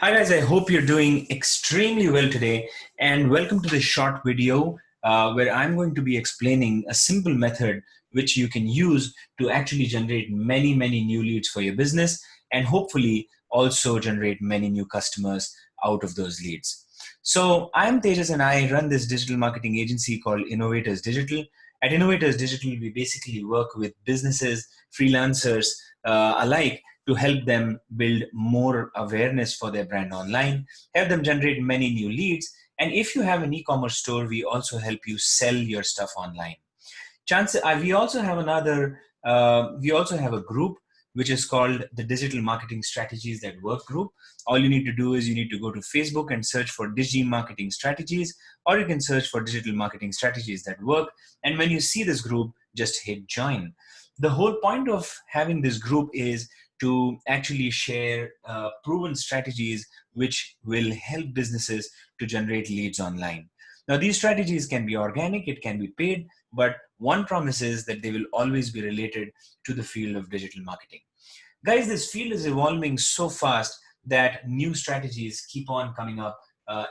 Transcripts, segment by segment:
Hi guys, I hope you're doing extremely well today, and welcome to this short video where I'm going to be explaining a simple method which you can use to actually generate many new leads for your business and hopefully also generate many new customers out of those leads. So I'm Tejas and I run this digital marketing agency called Innovators Digital. At Innovators Digital, we basically work with businesses, freelancers alike to help them build more awareness for their brand online, help them generate many new leads. And if you have an e-commerce store, we also help you sell your stuff online. We also have we also have a group which is called the Digital Marketing Strategies That Work group. All you need to do is you need to go to Facebook and search for Digi Marketing Strategies, or you can search for Digital Marketing Strategies That Work. And when you see this group, just hit join. The whole point of having this group is to actually share proven strategies which will help businesses to generate leads online. Now, these strategies can be organic, it can be paid, but one promise is that they will always be related to the field of digital marketing. Guys, this field is evolving so fast that new strategies keep on coming up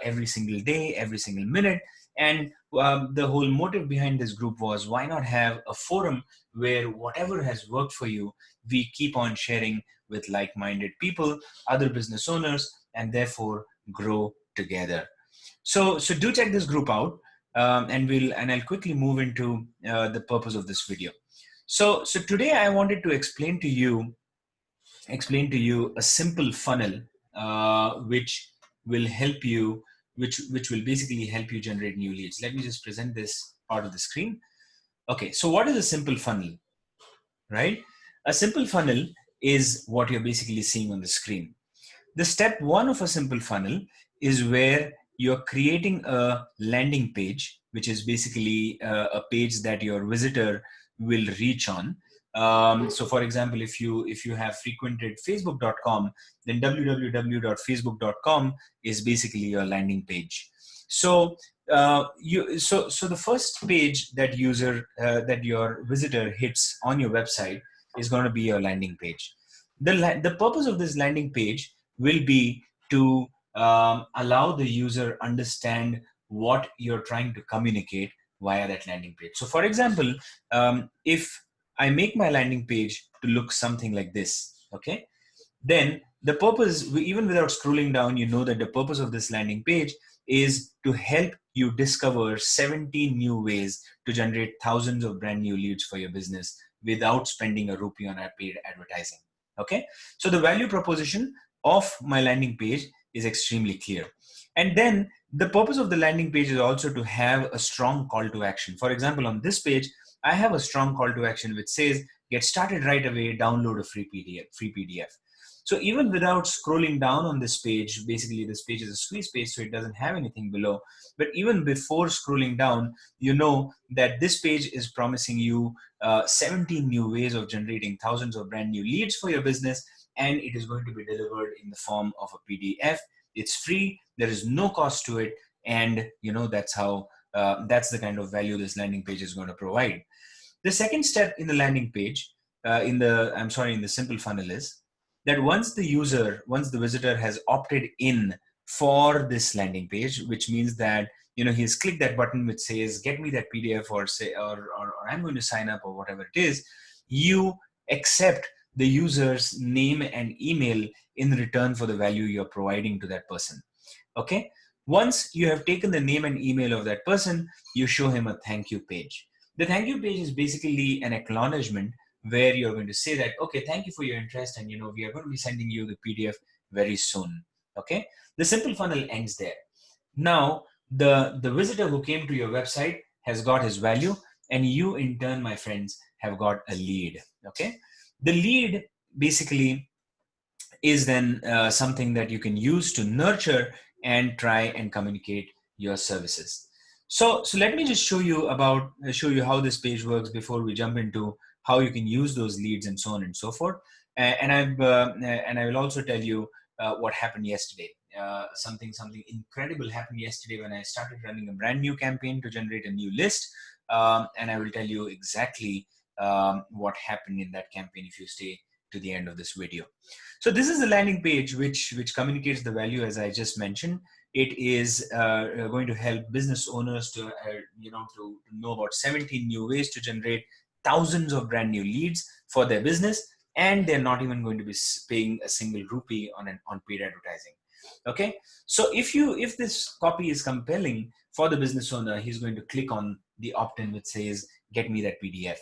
every single day, every single minute. And the whole motive behind this group was, why not have a forum where whatever has worked for you, we keep on sharing with like-minded people, other business owners, and therefore grow together. So do check this group out, and I'll quickly move into the purpose of this video. So today I wanted to explain to you a simple funnel which will help you, which will basically help you generate new leads. Let me just present this part of the screen. Okay, so what is a simple funnel, right? A simple funnel is what you're basically seeing on the screen. The step one of a simple funnel is where you're creating a landing page, which is basically a page that your visitor will reach on. So for example, if you have frequented facebook.com, then www.facebook.com is basically your landing page. So so the first page that that your visitor hits on your website is going to be your landing page. The purpose of this landing page will be to allow the user understand what you're trying to communicate via that landing page. So for example, if I make my landing page to look something like this, okay, then the purpose, even without scrolling down, you know that the purpose of this landing page is to help you discover 17 new ways to generate thousands of brand new leads for your business without spending a rupee on our paid advertising. Okay, so the value proposition of my landing page is extremely clear. And then the purpose of the landing page is also to have a strong call to action. For example, on this page, I have a strong call to action which says, get started right away, download a free PDF. So even without scrolling down on this page, basically this page is a squeeze page, so it doesn't have anything below. But even before scrolling down, you know that this page is promising you 17 new ways of generating thousands of brand new leads for your business, and it is going to be delivered in the form of a PDF. It's free, there is no cost to it, and you know that's how that's the kind of value this landing page is going to provide. The second step in the landing page, in the simple funnel is that once the visitor has opted in for this landing page, which means that he's clicked that button which says get me that PDF, or say or I'm going to sign up, or whatever it is, you accept the user's name and email in return for the value you're providing to that person. Okay, once you have taken the name and email of that person, you show him a thank you page. The thank you page is basically an acknowledgement where you're going to say that, okay, thank you for your interest, and we are going to be sending you the PDF very soon. Okay, the simple funnel ends there. Now the visitor who came to your website has got his value, and you in turn, my friends, have got a lead. Okay, the lead basically is then something that you can use to nurture and try and communicate your services. So let me just show you how this page works before we jump into how you can use those leads and so on and so forth. And I will also tell you what happened yesterday. Something incredible happened yesterday when I started running a brand new campaign to generate a new list. And I will tell you exactly what happened in that campaign if you stay to the end of this video. So this is the landing page which communicates the value as I just mentioned. It is going to help business owners to to know about 17 new ways to generate thousands of brand new leads for their business, and they're not even going to be paying a single rupee on paid advertising. Okay, so if this copy is compelling for the business owner, he's going to click on the opt-in which says get me that PDF.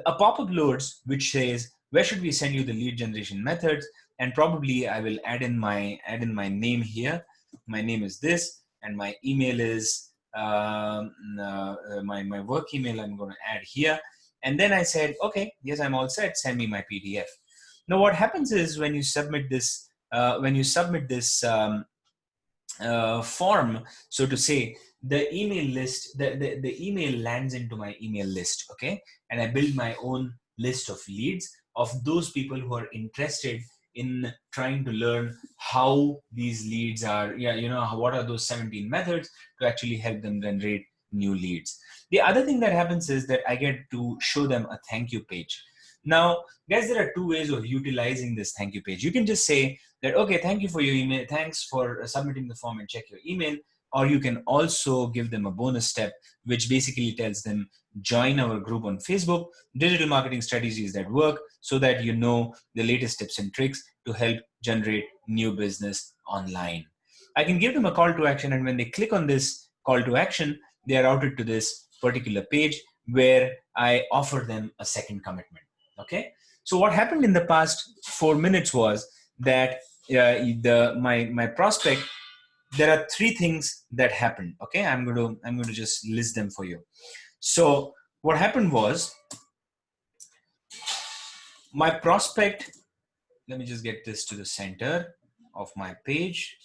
A pop-up loads which says where should we send you the lead generation methods, and probably I will add in my name here. My name is this, and my email is my work email. I'm going to add here, and then I said, okay, yes, I'm all set. Send me my PDF. Now, what happens is when you submit this form, so to say, the email list, the email lands into my email list, okay, and I build my own list of leads of those people who are interested in trying to learn how these leads are, what are those 17 methods to actually help them generate new leads. The other thing that happens is that I get to show them a thank you page. Now, guys, there are two ways of utilizing this thank you page. You can just say that, okay, thank you for your email. Thanks for submitting the form and check your email. Or you can also give them a bonus step, which basically tells them, join our group on Facebook, Digital Marketing Strategies That Work, so that you know the latest tips and tricks to help generate new business online. I can give them a call to action, and when they click on this call to action, they are routed to this particular page where I offer them a second commitment. Okay, so what happened in the past 4 minutes was that my prospect, there are 3 things that happened. Okay, I'm going to just list them for you. So what happened was, my prospect, let me just get this to the center of my page.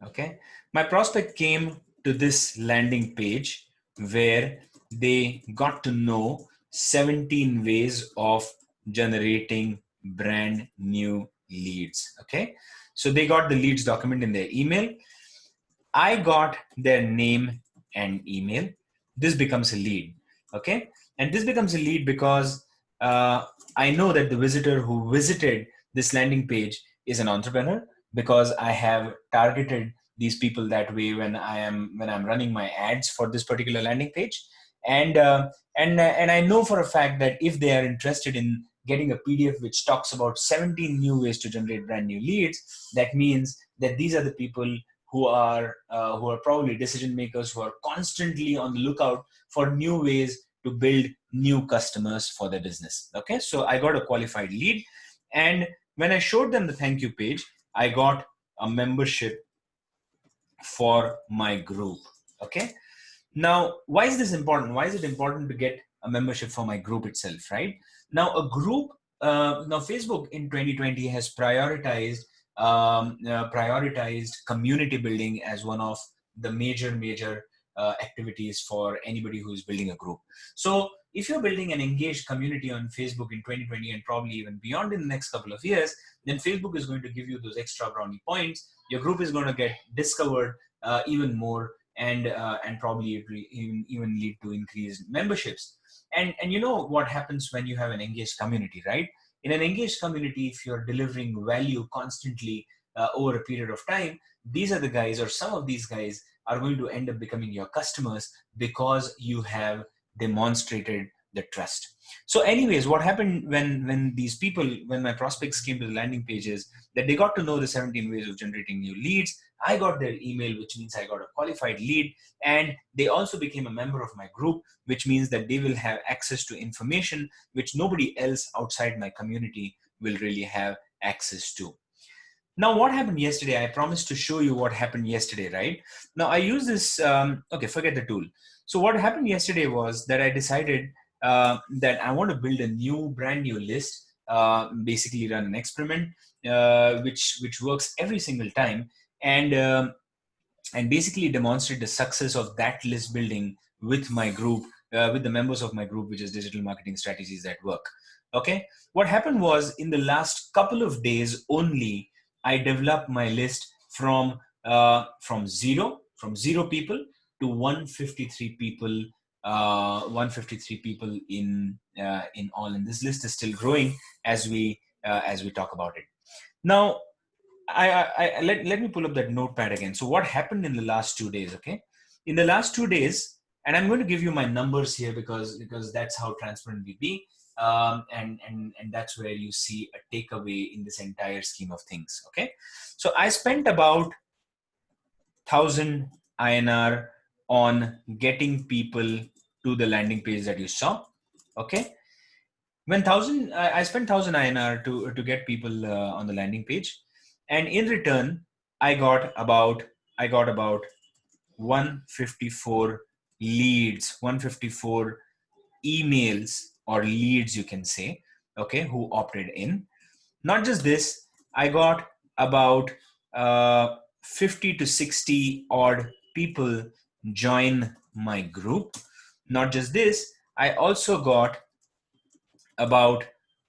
Okay, my prospect came to this landing page where they got to know 17 ways of generating brand new leads. Okay, so they got the leads document in their email. I got their name and email. This becomes a lead. Okay, and this becomes a lead because I know that the visitor who visited this landing page is an entrepreneur, because I have targeted these people that way when I'm running my ads for this particular landing page. And I know for a fact that if they are interested in getting a PDF which talks about 17 new ways to generate brand new leads, that means that these are the people who are probably decision makers, who are constantly on the lookout for new ways to build new customers for their business. Okay, so I got a qualified lead, and when I showed them the thank you page, I got a membership for my group. Okay, now why is this important? Why is it important to get a membership for my group itself, right? Now a group, now Facebook in 2020 has prioritized community building as one of the major activities for anybody who is building a group. So if you're building an engaged community on Facebook in 2020 and probably even beyond in the next couple of years, then Facebook is going to give you those extra brownie points. Your group is going to get discovered even more, and probably even lead to increased memberships. And you know what happens when you have an engaged community, right? In an engaged community, if you're delivering value constantly over a period of time, these are the guys, or some of these guys are going to end up becoming your customers because you have demonstrated the trust. So anyways, what happened when these people, when my prospects came to the landing pages, that they got to know the 17 ways of generating new leads. I got their email, which means I got a qualified lead, and they also became a member of my group, which means that they will have access to information which nobody else outside my community will really have access to. Now, what happened yesterday? I promised to show you what happened yesterday, right? Now, I use this, okay, forget the tool. So what happened yesterday was that I decided that I want to build a brand new list, basically run an experiment, which works every single time, and basically demonstrate the success of that list building with my group, with the members of my group, which is Digital Marketing Strategies That Work. Okay, what happened was, in the last couple of days only, I developed my list from zero people to 153 people 153 people in all, and this list is still growing as we talk about it. Now, let me pull up that notepad again. So what happened in the last 2 days? Okay, in the last 2 days, and I'm going to give you my numbers here because that's how transparent we be, and that's where you see a takeaway in this entire scheme of things. Okay, so I spent about 1,000 INR on getting people to the landing page that you saw. Okay, when I spent 1,000 INR to get people on the landing page, and in return I got about 154 leads, 154 emails or leads, you can say, okay, who opted in. Not just this, I got about 50 to 60 odd people join my group. Not just this, I also got about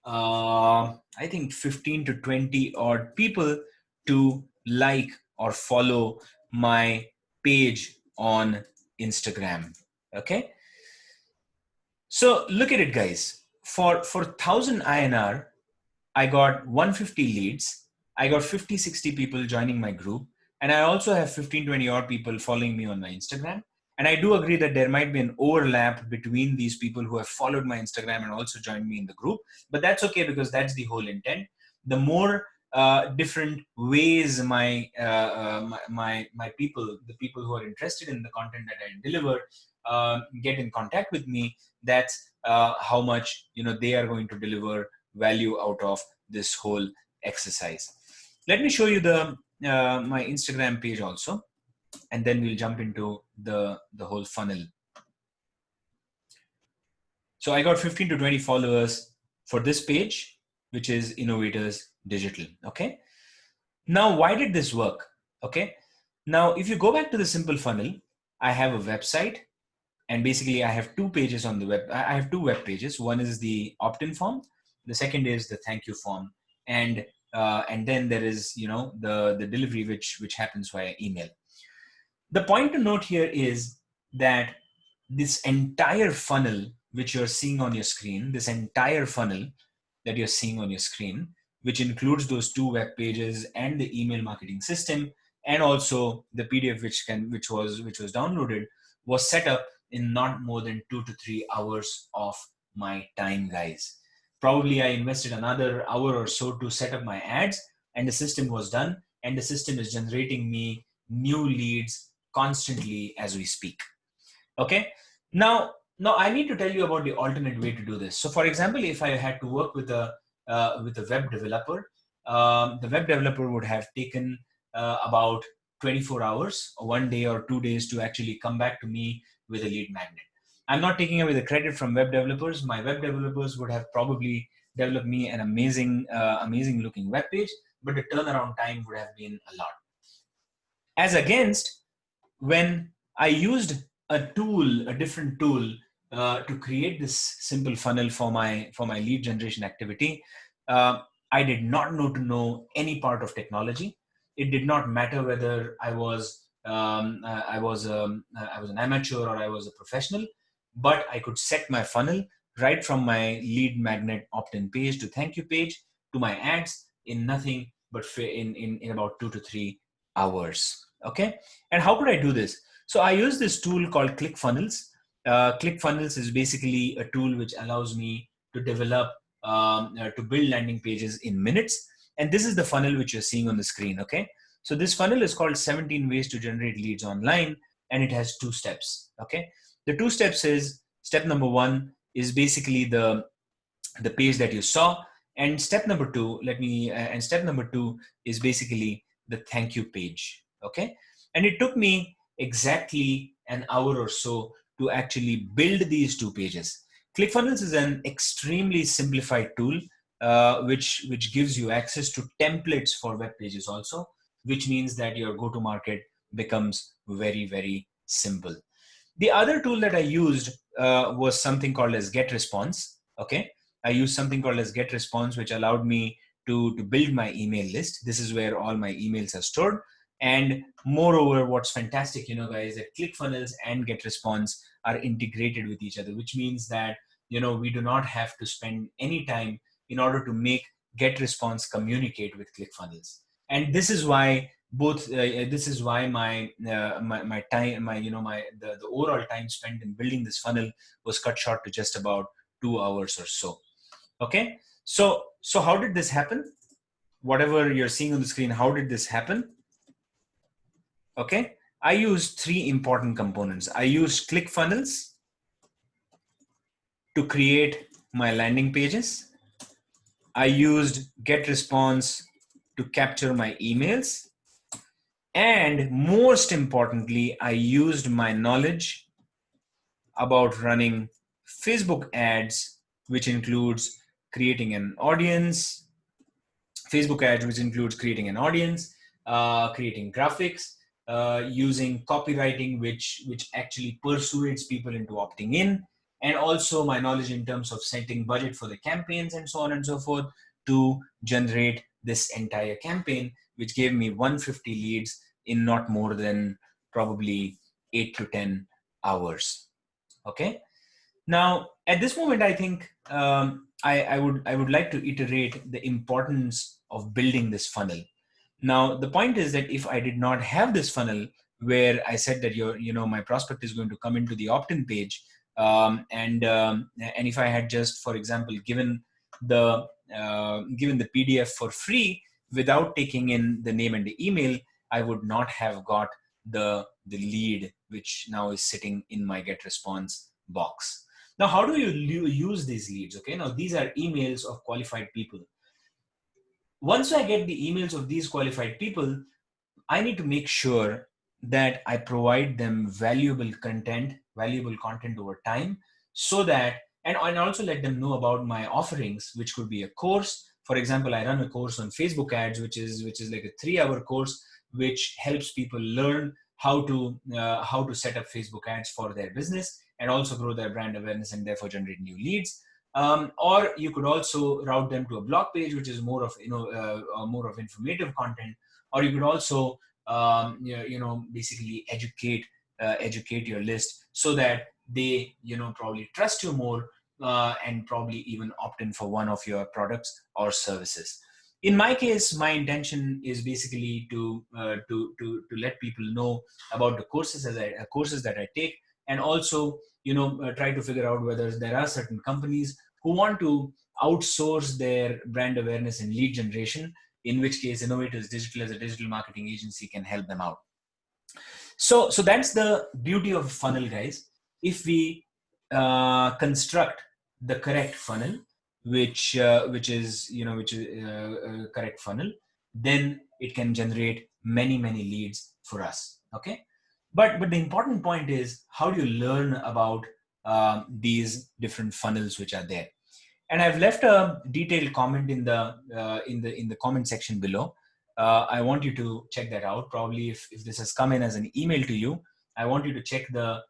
I think 15 to 20 odd people to like or follow my page on Instagram. Okay, so look at it, guys. For 1,000 INR, I got 150 leads. I got 50, 60 people joining my group. And I also have 15, 20 odd people following me on my Instagram. And I do agree that there might be an overlap between these people who have followed my Instagram and also joined me in the group. But that's okay because that's the whole intent. The more different ways my people, the people who are interested in the content that I deliver, get in contact with me, that's how much they are going to deliver value out of this whole exercise. Let me show you the my Instagram page also, and then we'll jump into the whole funnel. So I got 15 to 20 followers for this page, which is Innovators Digital. Okay. Now, why did this work? Okay. Now, if you go back to the simple funnel, I have a website, and basically I have two pages on the web. I have two web pages. One is the opt-in form. The second is the thank you form. And then there is, the delivery, which happens via email. The point to note here is that this entire funnel, which you're seeing on your screen, this entire funnel that you're seeing on your screen, which includes those two web pages and the email marketing system, and also the PDF which was downloaded, was set up in not more than 2 to 3 hours of my time, guys. Probably I invested another hour or so to set up my ads, and the system was done, and the system is generating me new leads constantly as we speak. Okay. Now I need to tell you about the alternate way to do this. So for example, if I had to work with a web developer, the web developer would have taken about 24 hours or 1 day or 2 days to actually come back to me with a lead magnet. I'm not taking away the credit from web developers. My web developers would have probably developed me an amazing looking web page, but the turnaround time would have been a lot. As against when I used a different tool to create this simple funnel for my lead generation activity, I did not know any part of technology. It did not matter whether I was an amateur or I was a professional, but I could set my funnel right from my lead magnet opt-in page to thank you page to my ads in nothing but in about 2 to 3 hours. Okay, and how could I do this? So I use this tool called ClickFunnels. ClickFunnels is basically a tool which allows me to develop, to build landing pages in minutes. And this is the funnel which you're seeing on the screen. Okay, so this funnel is called 17 ways to generate leads online, and it has 2 steps. Okay, the 2 steps is, step number 1 is basically the page that you saw, and step number 2 is basically the thank you page. Okay, and it took me exactly an hour or so to actually build these 2 pages. ClickFunnels is an extremely simplified tool which gives you access to templates for web pages also, which means that your go-to-market becomes very, very simple. The other tool that I used was something called as GetResponse. Okay, I used something called as GetResponse, which allowed me to build my email list. This is where all my emails are stored. And moreover, what's fantastic, you know, guys, that ClickFunnels and GetResponse are integrated with each other, which means that, you know, we do not have to spend any time in order to make GetResponse communicate with ClickFunnels. And this is why this is why my time, the overall time spent in building this funnel was cut short to just about 2 hours or so. Okay, so how did this happen? Whatever you're seeing on the screen, how did this happen? Okay, I used 3 important components. I used ClickFunnels to create my landing pages. I used GetResponse to capture my emails. And most importantly, I used my knowledge about running Facebook ads, which includes creating an audience, Facebook ads, which includes creating an audience, creating graphics, using copywriting, which actually persuades people into opting in, and also my knowledge in terms of setting budget for the campaigns and so on and so forth to generate this entire campaign, which gave me 150 leads in not more than probably 8 to 10 hours. Okay. Now, at this moment, I think I would like to iterate the importance of building this funnel. Now, the point is that if I did not have this funnel where I said that my prospect is going to come into the opt-in page, and if I had just, for example, given the PDF for free without taking in the name and the email, I would not have got the lead, which now is sitting in my GetResponse box. Now, how do you use these leads? Okay, now these are emails of qualified people. Once I get the emails of these qualified people, I need to make sure that I provide them valuable content over time, so that, and also let them know about my offerings, which could be a course. For example, I run a course on Facebook ads, which is like a 3-hour course, which helps people learn how to set up Facebook ads for their business and also grow their brand awareness and therefore generate new leads. Or you could also route them to a blog page, which is more of more of informative content. Or you could also basically educate your list so that they probably trust you more, and probably even opt in for one of your products or services. In my case, my intention is basically to let people know about the courses that I take, and also try to figure out whether there are certain companies who want to outsource their brand awareness and lead generation, in which case Innovators Digital as a digital marketing agency can help them out. So that's the beauty of funnel, guys. If we construct the correct funnel, which is a correct funnel, then it can generate many leads for us. Okay, but the important point is, how do you learn about these different funnels which are there? And I've left a detailed comment in the comment section below. I want you to check that out. Probably if this has come in as an email to you, I want you to check the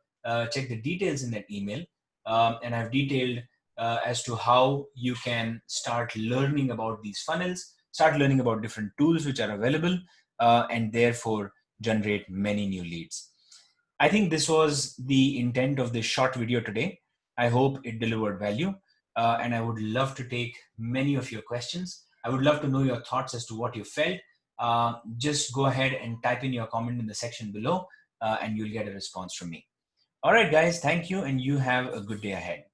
details in that email. And I've detailed as to how you can start learning about these funnels, start learning about different tools which are available, and therefore generate many new leads. I think this was the intent of this short video today. I hope it delivered value. And I would love to take many of your questions. I would love to know your thoughts as to what you felt. Just go ahead and type in your comment in the section below, and you'll get a response from me. All right, guys, thank you, and you have a good day ahead.